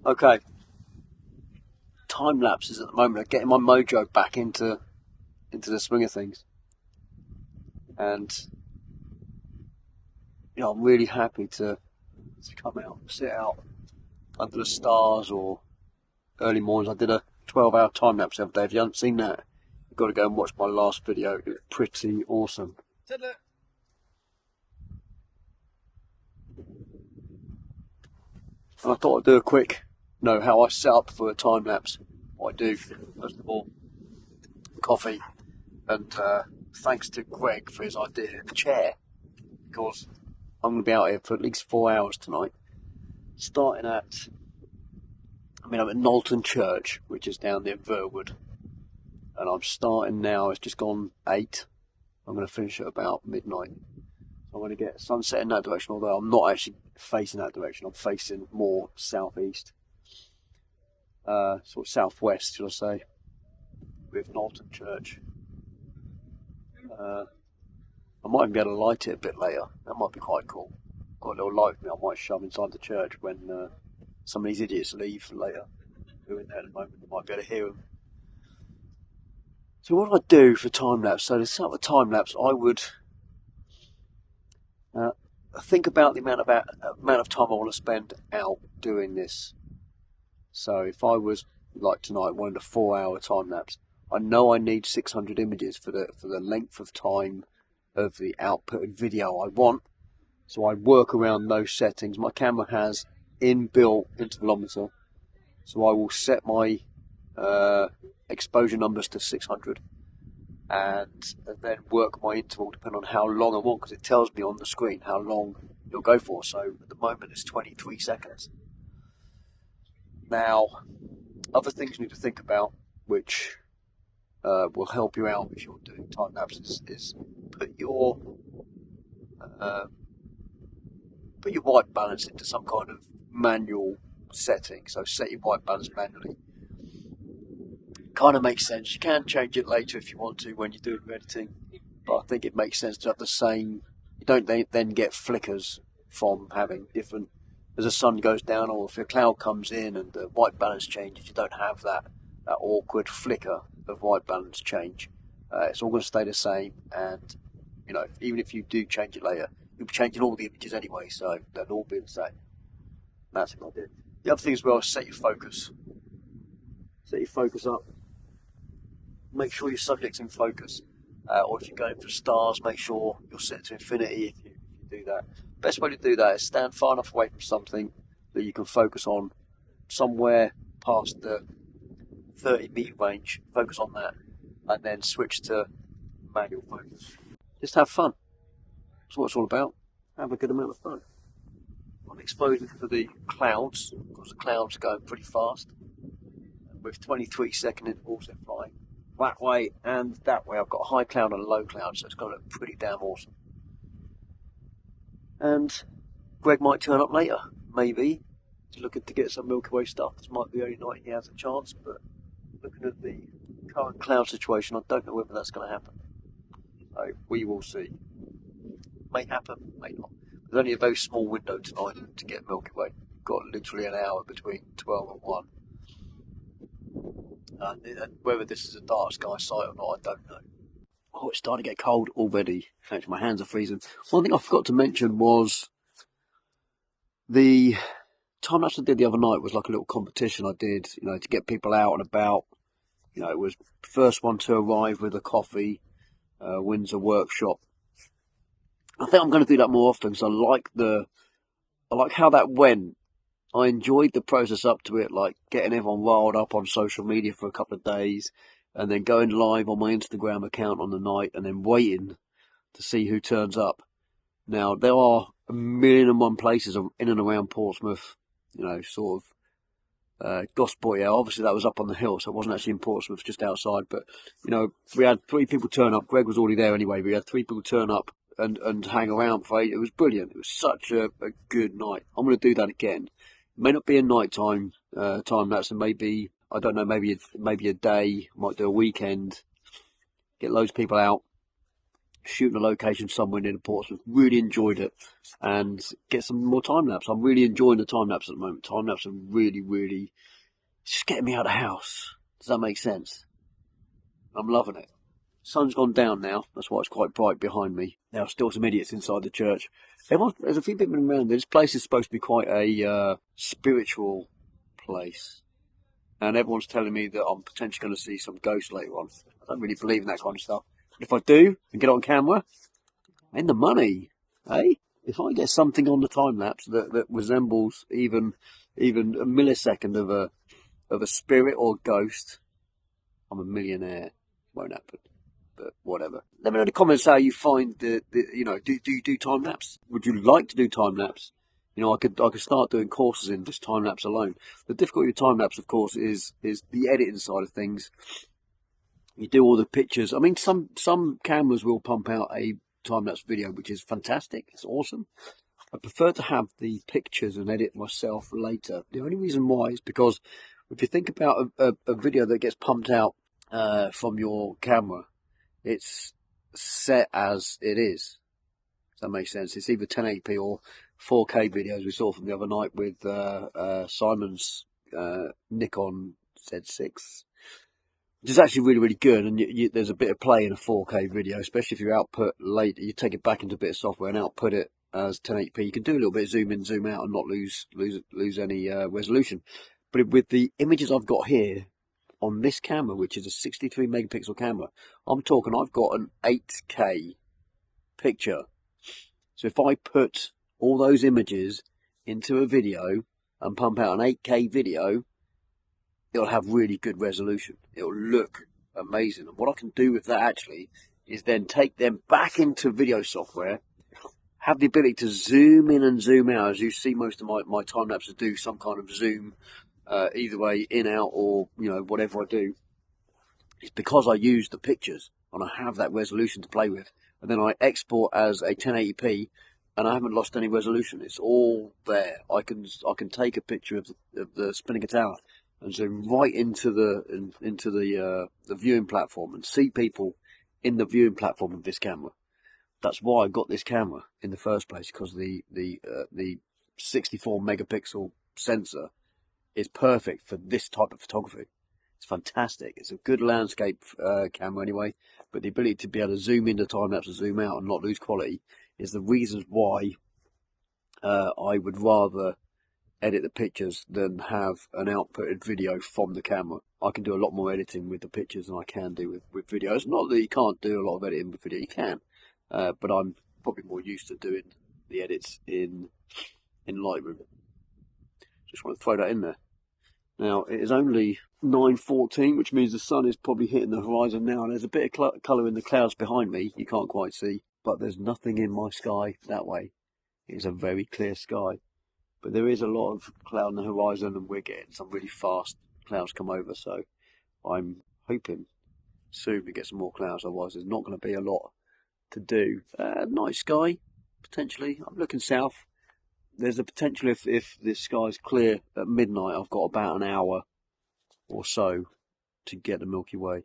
Okay, time lapses at the moment are getting my mojo back into the swing of things, and I'm really happy to come out, sit out under the stars or early mornings. I did a 12-hour time lapse the other day. If you haven't seen that, you've got to go and watch my last video. It was pretty awesome. And I thought I'd do a quick how I set up for a time lapse. What I do, first of all, coffee, and thanks to Greg for his idea of the chair, because I'm going to be out here for at least 4 hours tonight. Starting at, I'm at Knowlton Church, which is down near Verwood, and I'm starting now. It's just gone 8. I'm going to finish at about midnight. I'm going to get sunset in that direction, although I'm not actually facing that direction. I'm facing more southeast, sort of southwest, should I say, with Knowlton Church. I might even be able to light it a bit later. That might be quite cool. Got a little light with me I might shove inside the church when some of these idiots leave later. Who are in there at the moment, I might be able to hear them. So what do I do for time lapse? So to set up a time lapse, I would think about the amount of time I want to spend out doing this. So if I was, like tonight, wanted a 4-hour time lapse, I know I need 600 images for the length of time of the output video I want. So I work around those settings. My camera has inbuilt intervalometer, so I will set my exposure numbers to 600 and then work my interval depending on how long I want, because it tells me on the screen how long you'll go for. So at the moment it's 23 seconds. Now, other things you need to think about, which will help you out if you're doing time lapses, is put your white balance into some kind of manual setting. So set your white balance manually. Kind of makes sense. You can change it later if you want to when you're doing editing, but I think it makes sense to have the same. You don't then get flickers from having different, as the sun goes down or if a cloud comes in and the white balance changes, you don't have that awkward flicker of white balance change. It's all going to stay the same, and even if you do change it later, you'll be changing all the images anyway, so they'll all be the same. That's what I did. The other thing as well is set your focus. Set your focus up. Make sure your subject's in focus. Or if you're going for stars, make sure you're set to infinity if you do that. Best way to do that is stand far enough away from something that you can focus on somewhere past the 30 metre range. Focus on that, and then switch to manual focus. Just have fun. That's what it's all about. Have a good amount of fun. I'm exposing to the clouds, because the clouds are going pretty fast. With 23-second intervals, they're flying that way and that way. I've got a high cloud and a low cloud, so it's going to look pretty damn awesome. And Greg might turn up later, maybe, to looking to get some Milky Way stuff. This might be the only night he has a chance, but looking at the current cloud situation, I don't know whether that's going to happen. So we will see. May happen, may not. There's only a very small window tonight to get Milky Way. You've got literally an hour between 12 and 1. And whether this is a dark sky sight or not, I don't know. Oh, it's starting to get cold already. Actually, my hands are freezing. One thing I forgot to mention was the time lapse I did the other night was like a little competition I did, to get people out and about. It was first one to arrive with a coffee, wins a workshop. I think I'm going to do that more often, because I like how that went. I enjoyed the process up to it, like getting everyone riled up on social media for a couple of days, and then going live on my Instagram account on the night, and then waiting to see who turns up. Now, there are 1,000,001 places in and around Portsmouth, sort of Gosport. Yeah, obviously that was up on the hill, so it wasn't actually in Portsmouth, just outside. But, we had 3 people turn up. Greg was already there anyway. We had 3 people turn up and hang around for 8. It was brilliant. It was such a good night. I'm going to do that again. It may not be a nighttime time lapse, and maybe, I don't know, maybe a day. Might do a weekend. Get loads of people out. shooting a location somewhere near the Portsmouth. Really enjoyed it, and get some more time lapse. I'm really enjoying the time lapse at the moment. Time lapse are really just getting me out of the house. Does that make sense? I'm loving it. Sun's gone down now. That's why it's quite bright behind me. There are still some idiots inside the church. There's a few people around. This place is supposed to be quite a spiritual place, and everyone's telling me that I'm potentially going to see some ghosts later on. I don't really believe in that kind of stuff. If I do and get on camera, I'm in the money, eh? If I get something on the time lapse that resembles even a millisecond of a spirit or ghost, I'm a millionaire. Won't happen, but whatever. Let me know in the comments how you find do you do time lapse? Would you like to do time lapse? You know, I could start doing courses in just time lapse alone. The difficulty with time lapse, of course, is the editing side of things. You do all the pictures. I mean, some cameras will pump out a time lapse video, which is fantastic. It's awesome. I prefer to have the pictures and edit myself later. The only reason why is because if you think about a video that gets pumped out from your camera, it's set as it is. Does that make sense? It's either 1080p or 4K videos we saw from the other night with Simon's Nikon Z6, which is actually really good, and there's a bit of play in a 4K video, especially if you output later. You take it back into a bit of software and output it as 1080p. You can do a little bit of zoom in, zoom out, and not lose any resolution. But with the images I've got here on this camera, which is a 63 megapixel camera, I'm talking I've got an 8K picture. So if I put all those images into a video and pump out an 8K video, it'll have really good resolution. It'll look amazing. And what I can do with that actually is then take them back into video software, have the ability to zoom in and zoom out, as you see most of my time lapses do some kind of zoom, either way, in, out, or whatever I do. It's because I use the pictures and I have that resolution to play with, and then I export as a 1080p, and I haven't lost any resolution. It's all there. I can take a picture of the spinning tower and zoom right into the viewing platform and see people in the viewing platform of this camera. That's why I got this camera in the first place, because the 64 megapixel sensor is perfect for this type of photography. It's fantastic. It's a good landscape camera anyway, but the ability to be able to zoom into time lapse and zoom out and not lose quality is the reasons why I would rather edit the pictures than have an outputted video from the camera. I can do a lot more editing with the pictures than I can do with videos. Not that you can't do a lot of editing with video, you can, but I'm probably more used to doing the edits in Lightroom. Just want to throw that in there. Now, it is only 9:14, which means the sun is probably hitting the horizon now. And there's a bit of colour in the clouds behind me. You can't quite see, but there's nothing in my sky that way. It is a very clear sky. But there is a lot of cloud on the horizon, and we're getting some really fast clouds come over. So I'm hoping soon we get some more clouds. Otherwise, there's not going to be a lot to do. Night sky, potentially. I'm looking south. There's a potential, if this sky's clear at midnight, I've got about an hour or so to get the Milky Way.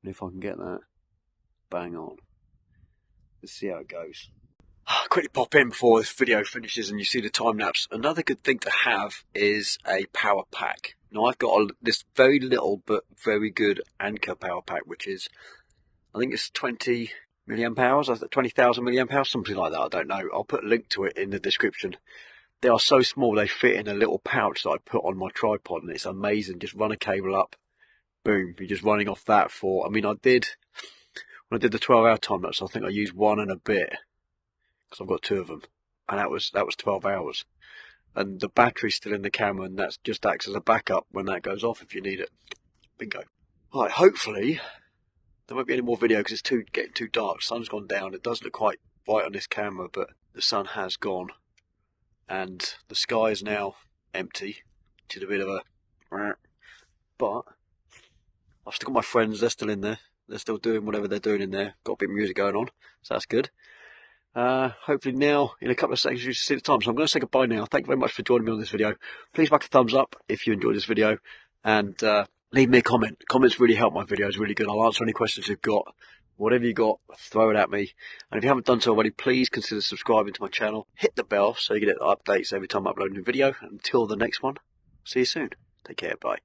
And if I can get that, bang on. Let's see how it goes. Quickly pop in before this video finishes and you see the time lapse. Another good thing to have is a power pack. Now I've got this very little but very good Anchor power pack, which is, I think it's 20 milliamp hours, 20,000 milliamp hours, something like that. I don't know. I'll put a link to it in the description. They are so small, they fit in a little pouch that I put on my tripod, and it's amazing. Just run a cable up, boom, you're just running off that for, I mean, when I did the 12-hour time lapse, I think I used 1 and a bit, because I've got 2 of them, and that was 12 hours. And the battery's still in the camera, and that just acts as a backup when that goes off if you need it. Bingo. Right, hopefully there won't be any more video because it's getting too dark. Sun's gone down. It does look quite bright on this camera, but the sun has gone. And the sky is now empty, which is a bit of a... But I've still got my friends. They're still in there. They're still doing whatever they're doing in there. Got a bit of music going on, so that's good. Hopefully now, in a couple of seconds, you see the time. So I'm going to say goodbye now. Thank you very much for joining me on this video. Please whack a thumbs up if you enjoyed this video. And leave me a comment. Comments really help my videos really good. I'll answer any questions you've got whatever you got, throw it at me. And if you haven't done so already, please consider subscribing to my channel. Hit the bell so you get updates every time I upload a new video. Until the next one, see you soon. Take care, bye.